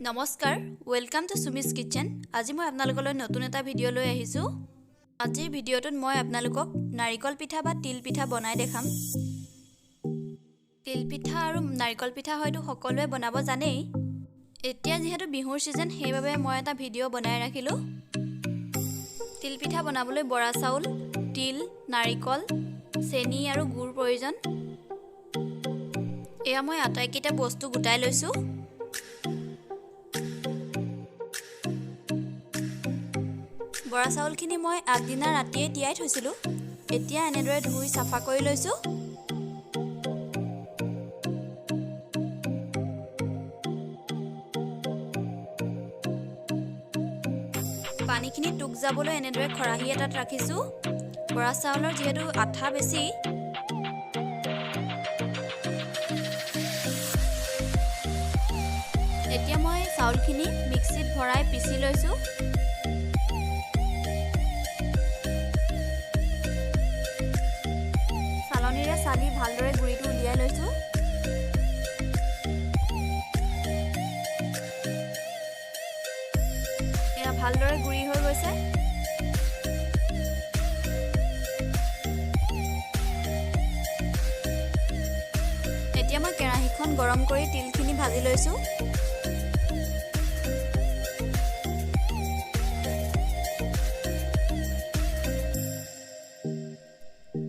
নমস্কাৰ welcome to Sumi's kitchen. আজি মই আপোনালোকলৈ নতুন এটা ভিডিও লৈ আহিছো। আজিৰ ভিডিওটোত মই আপোনালোকক নাৰিকল পিঠা বা তিল পিঠা বনাই দেখাম। তিল পিঠা আৰু নাৰিকল পিঠা হয়তো সকলোৱে বনাব জানেই। এতিয়া যেহেতু বিহুৰ সিজন সেইবাবে মই এটা ভিডিও বনাই ৰাখিলো। তিল পিঠা বনাবলৈ বৰা চাউল, তিল, নাৰিকল, seni আৰু গুৰ প্ৰয়োজন। এয়া মই আটাইকেইটা বস্তু গুটাই লৈছো। বৰা চাউলখিনি মই আগদিনা ৰাতিয়ে তিয়াই থৈছিলো। এতিয়া এনেদৰে ধুই সাফা কৰি লৈছো। পানীখিনি টুক যাবলৈ এনেদৰে খৰাহি এটাত ৰাখিছো। বৰা চাউলৰ যেহেতু আঠা বেছি, এতিয়া মই চাউলখিনি মিক্সিত ভৰাই পিছি লৈছো। চালনীৰে চালি ভালদৰে গুৰিটো উলিয়াই লৈছো। এয়া ভালদৰে গুৰি হৈ গৈছে। এতিয়া মই কেৰাহীখন গৰম কৰি তিলখিনি ভাজি লৈছো।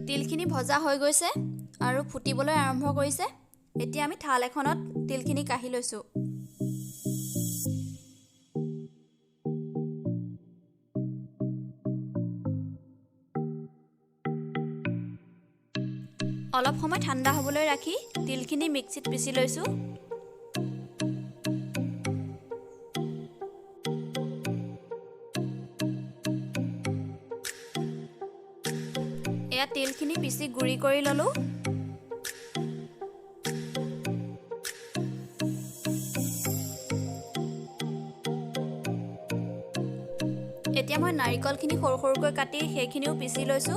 তিলখিনি ভজা হৈ গৈছে আৰু ফুটিবলৈ আৰম্ভ কৰিছে। এতিয়া আমি থাল এখনত তিলখিনি কাঢ়ি লৈছো। অলপ সময় ঠাণ্ডা হ'বলৈ ৰাখি তিলখিনি মিক্সিত পিছি লৈছো। এয়া তিলখিনি পিছি গুৰি কৰি ললো। এতিয়া মই নাৰিকলখিনি সৰু সৰুকৈ কাটি সেইখিনিও পিছি লৈছো।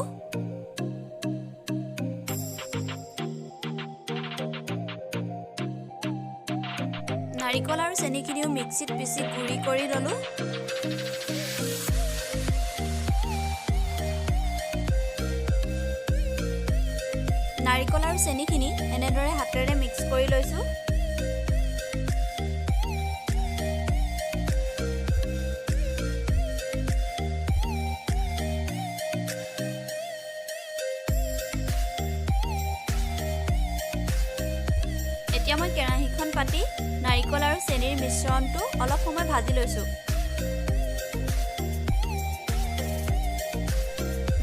নাৰিকল আৰু চেনিখিনিও মিক্সিত পিছি গুৰি কৰি ললো। নাৰিকল আৰু চেনিখিনি এনেদৰে হাতেৰে মিক্স কৰি লৈছো। এতিয়া মই কেৰাহীখন পাতি নাৰিকল আৰু চেনিৰ মিশ্ৰণটো অলপ সময় ভাজি লৈছো।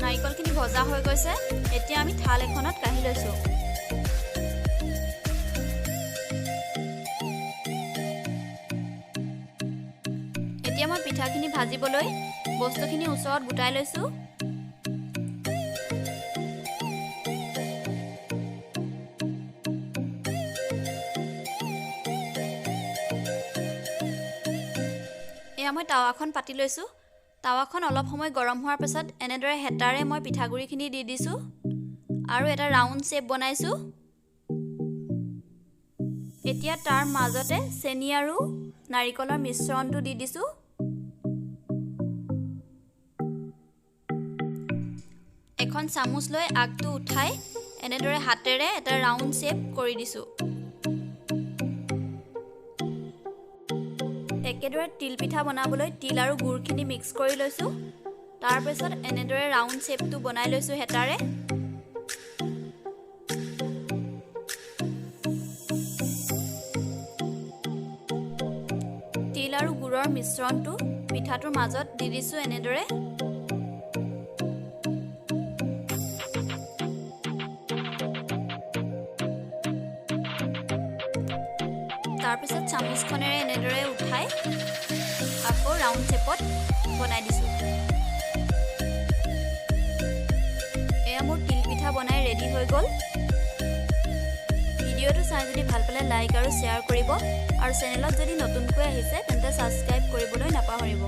নাৰিকলখিনি ভজা হৈ গৈছে। এতিয়া আমি থাল এখনত কাঢ়ি লৈছো। এতিয়া মই পিঠাখিনি ভাজিবলৈ বস্তুখিনি ওচৰত গোটাই লৈছো। এয়া মই টাৱাখন পাতি লৈছো। টাৱাখন অলপ সময় গৰম হোৱাৰ পাছত এনেদৰে হেতাৰে মই পিঠাগুৰিখিনি দি দিছো আৰু এটা ৰাউণ্ড শেপ বনাইছো। এতিয়া তাৰ মাজতে চেনি আৰু নাৰিকলৰ মিশ্ৰণটো দি দিছো। এখন চামুচ লৈ আগটো উঠাই এনেদৰে হাতেৰে এটা ৰাউণ্ড শেপ কৰি দিছো। একেদৰে তিল পিঠা বনাবলৈ তিল আৰু গুৰখিনি মিক্স কৰি লৈছো। তাৰ পিছত এনেদৰে ৰাউণ্ড শেপটো বনাই লৈছো হেতাৰে। তিল আৰু গুৰৰ মিশ্ৰণটো পিঠাটোৰ মাজত দি দিছো এনেদৰে। তাৰ পিছত চামুচখনেৰে এনেদৰে উঠাই আকৌ ৰাউণ্ড শেপত বনাই দিছো। এয়া মোৰ তিল পিঠা বনাই ৰেডি হৈ গ'ল। ভিডিওটো চাই যদি ভাল পালে লাইক আৰু শ্বেয়াৰ কৰিব আৰু চেনেলত যদি নতুনকৈ আহিছে তেন্তে ছাবস্ক্ৰাইব কৰিবলৈ নাপাহৰিব।